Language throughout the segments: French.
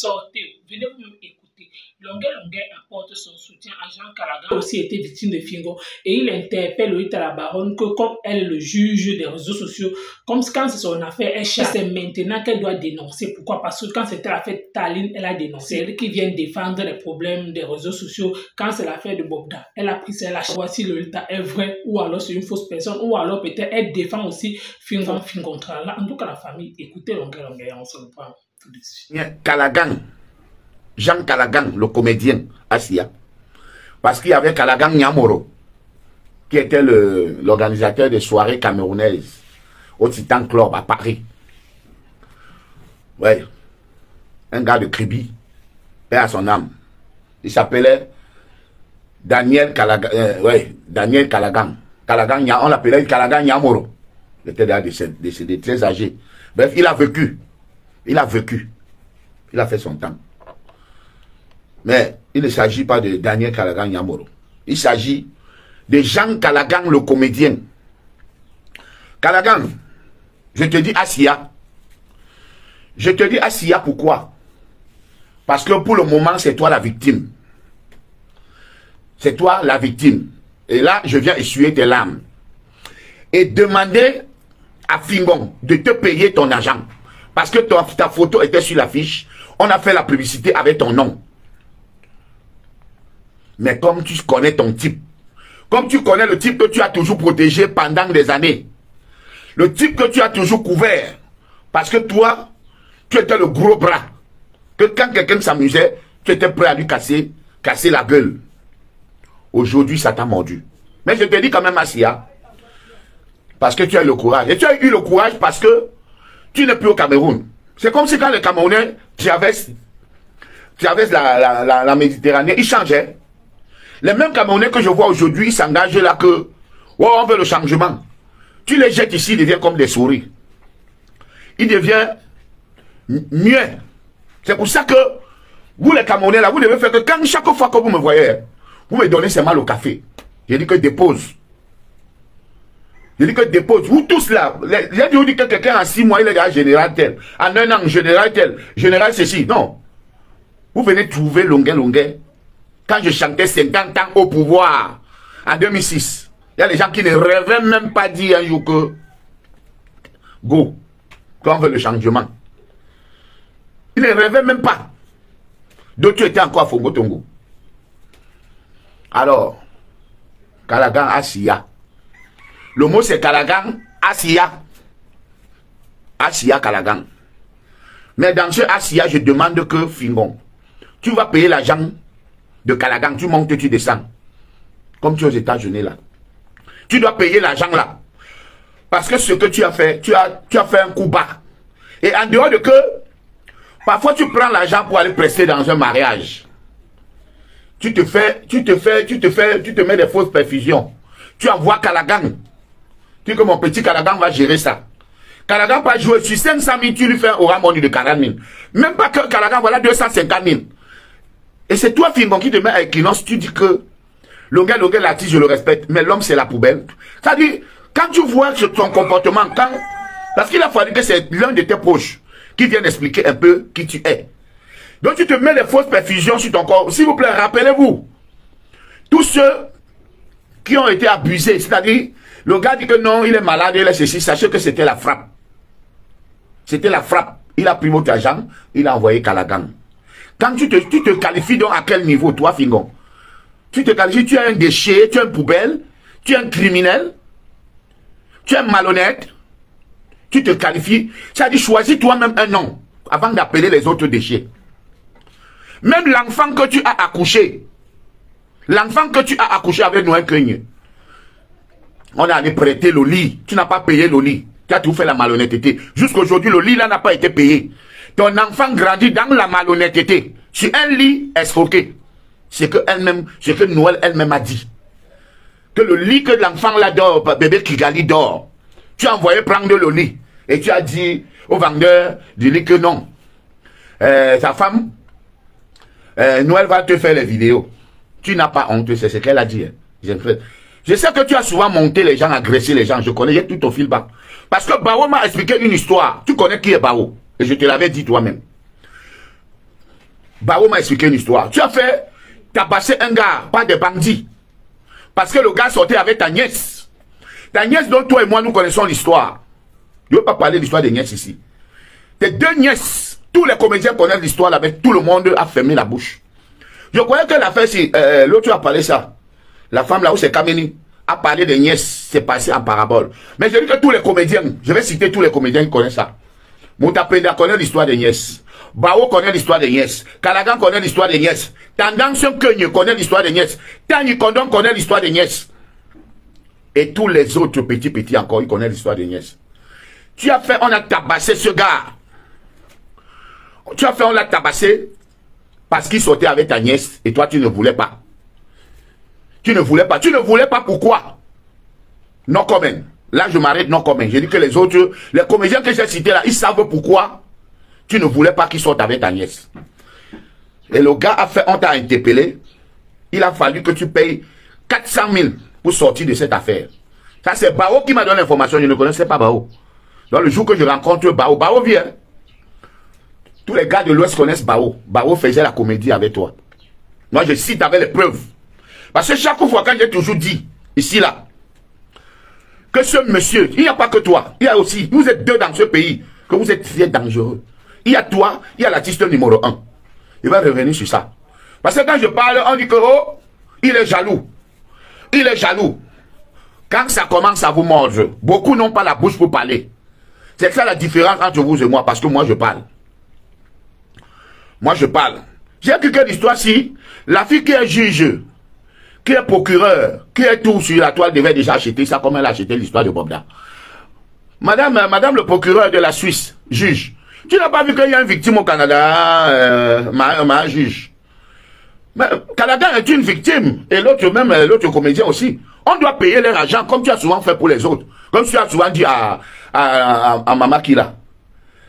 Sortez, venez vous écouter. Longuet apporte son soutien à Jean Calagan, qui a aussi été victime de Fingon, et il interpelle Lolita la baronne que comme elle est le juge des réseaux sociaux, comme quand c'est son affaire, elle cherche, c'est maintenant qu'elle doit dénoncer. Pourquoi? Parce que quand c'était l'affaire Taline, elle a dénoncé. C'est elle qui vient défendre les problèmes des réseaux sociaux. Quand c'est l'affaire de Bobda, elle a pris celle-là. Voici Lolita est vraie ou alors c'est une fausse personne ou alors peut-être elle défend aussi Fingon. En tout cas, la famille, écoutez Longuet, on se reprend tout de suite. Calagan. Jean Calagan, le comédien, Assia. Parce qu'il y avait Calagan Nyamoro, qui était l'organisateur des soirées camerounaises au Titan Club à Paris. Ouais. Un gars de Kribi, paix à son âme. Il s'appelait Daniel Calagan. Daniel Calagan. On l'appelait Calagan Nyamoro. Il était déjà décédé, très âgé. Bref, il a vécu. Il a fait son temps. Mais il ne s'agit pas de Daniel Calagan Nyamoro. Il s'agit de Jean Calagan, le comédien. Calagan, je te dis Assia. Je te dis Assia, pourquoi? Parce que pour le moment, c'est toi la victime. C'est toi la victime. Et là, je viens essuyer tes larmes. Et demander à Fingon de te payer ton argent. Parce que ta photo était sur l'affiche. On a fait la publicité avec ton nom. Mais comme tu connais ton type, comme tu connais le type que tu as toujours protégé pendant des années, le type que tu as toujours couvert, parce que toi, tu étais le gros bras, que quand quelqu'un s'amusait, tu étais prêt à lui casser la gueule. Aujourd'hui, ça t'a mordu. Mais je te dis quand même, Assia, parce que tu as eu le courage. Et tu as eu le courage parce que tu n'es plus au Cameroun. C'est comme si quand les Camerounais traversent la Méditerranée, ils changeaient. Les mêmes Camerounais que je vois aujourd'hui, ils s'engagent là que, oh, on veut le changement. Tu les jettes ici, ils deviennent comme des souris. Ils deviennent mieux. C'est pour ça que, vous les Camerounais là, vous devez faire que quand chaque fois que vous me voyez, vous me donnez seulement le café. Je dis que dépose. Je dis que dépose. Vous tous là, j'ai dit que quelqu'un en 6 mois, il est déjà général tel. En 1 an, général tel. Général ceci. Non. Vous venez trouver Longuet. Quand je chantais 50 ans au pouvoir, en 2006, il y a des gens qui ne rêvaient même pas dire un jour que go, qu'on veut le changement. Ils ne rêvaient même pas. D'autres étaient encore à Fongo Tongo. Alors, Calagan Assia. Le mot c'est Calagan Assia. Assia Calagan. Mais dans ce Assia, je demande que Fingon, tu vas payer l'argent de Calagan, tu montes, tu descends. Comme tu es aux États-Unis là. Tu dois payer l'argent là. Parce que ce que tu as fait, tu as fait un coup bas. Et en dehors de que, parfois tu prends l'argent pour aller prester dans un mariage. Tu te mets des fausses perfusions. Tu envoies Calagan. Tu dis que mon petit Calagan va gérer ça. Calagan va jouer sur 500 000, tu lui fais un aura money de 40 000. Même pas que Calagan, voilà 250 000. Et c'est toi, Fingon, qui te met à Equinox, tu dis que Longuet l'artiste, je le respecte, mais l'homme, c'est la poubelle. C'est-à-dire, quand tu vois son comportement, parce qu'il a fallu que c'est l'un de tes proches qui vienne expliquer un peu qui tu es. Donc, tu te mets les fausses perfusions sur ton corps. S'il vous plaît, rappelez-vous, tous ceux qui ont été abusés, c'est-à-dire, le gars dit que non, il est malade, il est ceci, sachez que c'était la frappe. C'était la frappe. Il a pris votre argent, il a envoyé Calagan. Quand tu te qualifies donc à quel niveau, toi, Fingon? Tu te qualifies, tu es un déchet, tu es une poubelle, tu es un criminel, tu es un malhonnête, tu te qualifies, c'est-à-dire choisis toi-même un nom avant d'appeler les autres déchets. Même l'enfant que tu as accouché, avec Noël Craigne, on est allé prêter le lit, tu n'as pas payé le lit, tu as tout fait la malhonnêteté. Jusqu'aujourd'hui, le lit là n'a pas été payé. Ton enfant grandit dans la malhonnêteté. Sur un lit escroqué. C'est que Noël elle-même a dit. Que le lit que l'enfant là dort, bébé Kigali dort. Tu as envoyé prendre le lit. Et tu as dit au vendeur du lit que non. Sa femme, Noël va te faire les vidéos. Tu n'as pas honte, c'est ce qu'elle a dit. Je sais que tu as souvent monté les gens, agressé les gens. Je connais, j'ai tout au fil bas. Parce que Bao m'a expliqué une histoire. Tu connais qui est Bao. Et je te l'avais dit toi-même. Bao m'a expliqué une histoire. Tu as fait tabasser un gars, pas des bandits. Parce que le gars sortait avec ta nièce. Ta nièce dont toi et moi nous connaissons l'histoire. Je ne veux pas parler de l'histoire des nièces ici. Tes deux nièces, tous les comédiens connaissent l'histoire là, mais tout le monde a fermé la bouche. Je croyais que l'affaire, si l'autre a parlé ça. La femme là où c'est Kameni a parlé des nièces, c'est passé en parabole. Mais je dis que tous les comédiens, je vais citer tous les comédiens qui connaissent ça. Moutapenda connaît l'histoire des nièces. Bao connaît l'histoire des nièces. Kalagan connaît l'histoire des nièces. Tendance Kenye connaît l'histoire des nièces. Tani Kondon connaît l'histoire des nièces. Et tous les autres petits encore, ils connaissent l'histoire des nièces. Tu as fait, on a tabassé ce gars. Tu as fait, on l'a tabassé parce qu'il sortait avec ta nièce et toi, tu ne voulais pas. Tu ne voulais pas. Tu ne voulais pas pourquoi? Non, comment? Là, je m'arrête, non, comment? J'ai dit que les autres, les comédiens que j'ai cités là, ils savent pourquoi tu ne voulais pas qu'il sorte avec ta nièce. Et le gars a fait, on t'a interpellé. Il a fallu que tu payes 400 000 pour sortir de cette affaire. Ça, c'est Bao qui m'a donné l'information. Je ne connaissais pas Bao. Donc, le jour que je rencontre Bao, Bao vient. Tous les gars de l'Ouest connaissent Bao. Bao faisait la comédie avec toi. Moi, je cite avec les preuves. Parce que chaque fois, quand j'ai toujours dit, ici, là, que ce monsieur, il n'y a pas que toi, il y a aussi, vous êtes deux dans ce pays, que vous êtes très dangereux. Il y a toi, il y a l'artiste numéro 1. Il va revenir sur ça. Parce que quand je parle, on dit que, oh, il est jaloux. Il est jaloux. Quand ça commence à vous mordre, beaucoup n'ont pas la bouche pour parler. C'est ça la différence entre vous et moi, parce que moi je parle. Moi je parle. J'ai quelques histoires si la fille qui est juge, qui est procureur, qui est tout sur la toile devait déjà acheter ça comme elle a acheté l'histoire de Bobda. Madame le procureur de la Suisse, juge, tu n'as pas vu qu'il y a une victime au Canada, ma juge. Mais Canada est une victime, et l'autre même, l'autre comédien aussi. On doit payer leur argent comme tu as souvent fait pour les autres. Comme tu as souvent dit à Mama Kila,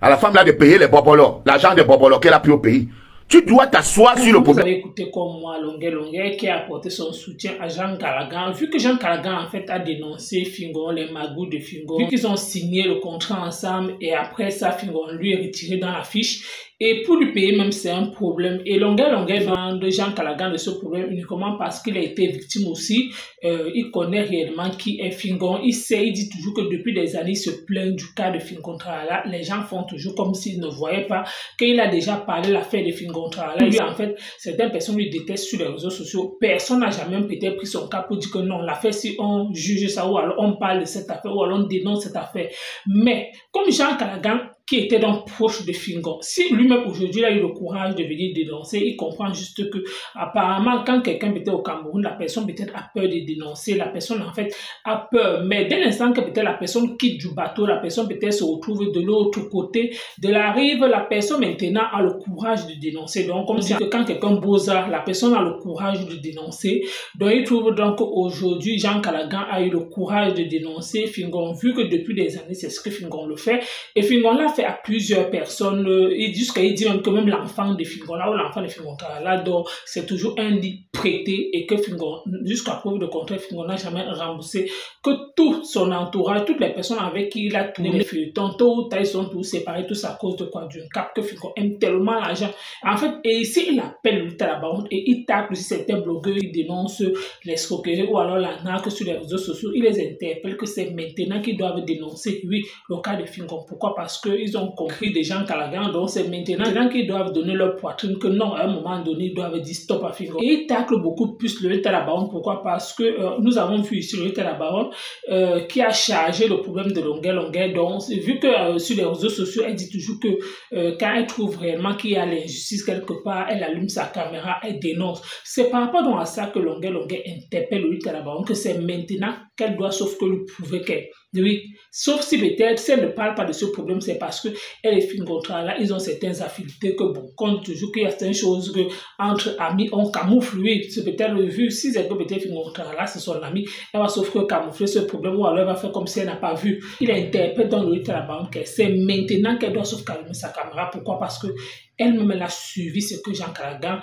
à la femme là de payer les bobolos, l'argent des bobolos qu'elle a pris au pays. Tu dois t'asseoir sur le problème. Vous avez écouté comme moi Longuet qui a apporté son soutien à Jean Calagan. Vu que Jean Calagan en fait a dénoncé Fingon, les magouts de Fingon, vu qu'ils ont signé le contrat ensemble et après ça Fingon lui est retiré dans la fiche. Et pour lui payer même c'est un problème. Et Longuet demande Jean Calagan de ce problème uniquement parce qu'il a été victime aussi. Il connaît réellement qui est Fingon. Il sait, il dit toujours que depuis des années il se plaint du cas de Fingon Tralala. Les gens font toujours comme s'ils ne voyaient pas qu'il a déjà parlé de l'affaire de Fingon Tralala. Lui en fait, certaines personnes lui détestent sur les réseaux sociaux. Personne n'a jamais peut-être pris son cas pour dire que non, l'affaire si on juge ça ou alors on parle de cette affaire ou alors on dénonce cette affaire. Mais comme Jean Calagan qui était donc proche de Fingon. Si lui-même aujourd'hui a eu le courage de venir dénoncer, il comprend juste que apparemment quand quelqu'un était au Cameroun, la personne peut-être a peur de dénoncer, la personne en fait a peur. Mais dès l'instant que peut-être la personne quitte du bateau, la personne peut-être se retrouve de l'autre côté de la rive, la personne maintenant a le courage de dénoncer. Donc comme si quand quelqu'un bosa, la personne a le courage de dénoncer. Donc il trouve donc aujourd'hui Jean Calagan a eu le courage de dénoncer Fingon, vu que depuis des années c'est ce que Fingon le fait. Et Fingon l'a fait à plusieurs personnes, jusqu'à il dit même que même l'enfant de Fingon, là où l'enfant de Fingon, là, donc c'est toujours un lit prêté et que Fingon, jusqu'à preuve de contraire, Fingon n'a jamais remboursé, que tout son entourage, toutes les personnes avec qui il a tourné les feuilletons, tôt ou tard, ils sont tous séparés, tous à cause de quoi? D'une cap que Fingon aime tellement l'argent. En fait, et ici, il appelle le Talabaron et il tape aussi certains blogueurs, il dénonce l'escroquerie ou alors l'arnaque sur les réseaux sociaux, il les interpelle que c'est maintenant qu'ils doivent dénoncer, oui, le cas de Fingon. Pourquoi? Parce qu'ils ont compris des gens Calagan, donc c'est maintenant qu'ils doivent donner leur poitrine, que non, à un moment donné, ils doivent dire stop à Fingon. Et ils taclent beaucoup plus le Talabaron. Pourquoi? Parce que nous avons vu ici le Talabaron qui a chargé le problème de Longuet. Donc, vu que sur les réseaux sociaux, elle dit toujours que quand elle trouve réellement qu'il y a l'injustice quelque part, elle allume sa caméra, elle dénonce. C'est par rapport donc à ça que Longuet interpelle le Talabaron, que c'est maintenant qu'elle doit, sauf que lui prouver qu'elle. Oui, sauf si peut-être, si elle ne parle pas de ce problème, c'est parce que elle et Fingon Tralala, ils ont certaines affinités que bon, compte toujours qu'il y a certaines choses que entre amis, on camoufle, oui, c'est peut-être vu, si c'est que peut-être Fingon Tralala, c'est son ami, elle va sauf que camoufler ce problème, ou alors elle va faire comme si elle n'a pas vu. Il interprète dans le Talabaron que c'est maintenant qu'elle doit sauf calmer sa caméra. Pourquoi? Parce que elle-même, elle a suivi ce que Jean Calagan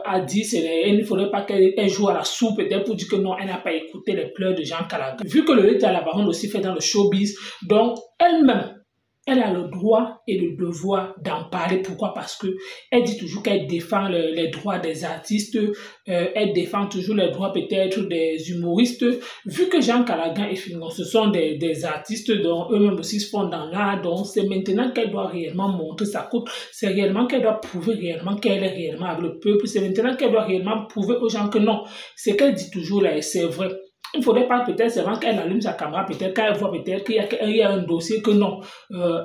a dit. Il ne faudrait pas qu'elle joue à la soupe, peut-être pour dire que non, elle n'a pas écouté les pleurs de Jean Calagan. Vu que le Talabaron aussi fait dans le showbiz, donc elle-même, elle a le droit et le devoir d'en parler. Pourquoi? Parce que elle dit toujours qu'elle défend les droits des artistes, elle défend toujours les droits peut-être des humoristes. Vu que Jean Callaghan et Fingon, ce sont des artistes dont eux-mêmes aussi se font dans l'art, donc c'est maintenant qu'elle doit réellement montrer sa coupe, c'est réellement qu'elle doit prouver réellement qu'elle est réellement avec le peuple, c'est maintenant qu'elle doit réellement prouver aux gens que non, c'est qu'elle dit toujours là, et c'est vrai. Il ne faudrait pas peut-être seulement qu'elle allume sa caméra, peut-être qu'elle voit peut-être qu'il y a un dossier que non,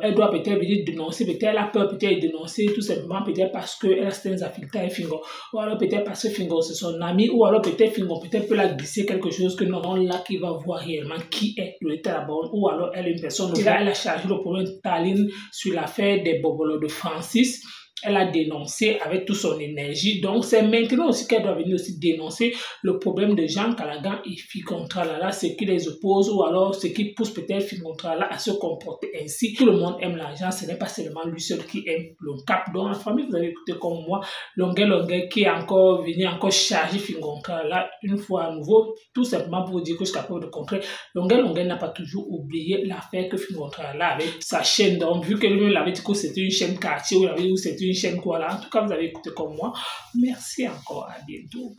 elle doit peut-être venir dénoncer, peut-être elle a peur peut-être de dénoncer tout simplement peut-être parce qu'elle a certaines affinités avec Fingon, ou alors peut-être parce que Fingon c'est son ami, ou alors peut-être Fingon peut-être peut la glisser quelque chose que non, là qui va voir réellement qui est le Talabon, ou alors elle est une personne, là elle a chargé le problème de Taline sur l'affaire des bobolos de Francis. Elle a dénoncé avec toute son énergie. Donc, c'est maintenant aussi qu'elle doit venir aussi dénoncer le problème de Jean Callaghan et Figontralala, ce qui les oppose ou alors ce qui pousse peut-être Figontralala à se comporter ainsi. Tout le monde aime l'argent, ce n'est pas seulement lui seul qui aime le cap. Donc, la famille, vous avez écouté comme moi, Longuet qui est encore venu encore charger Figontralala une fois à nouveau, tout simplement pour vous dire que jusqu'à preuve de contraire, Longuet n'a pas toujours oublié l'affaire que Figontralala avait sa chaîne. Donc, vu que lui l'avait dit que c'était une chaîne quartier, ou il avait dit que c'était une chaîne quoi là. En tout cas, vous avez écouté comme moi. Merci encore. À bientôt.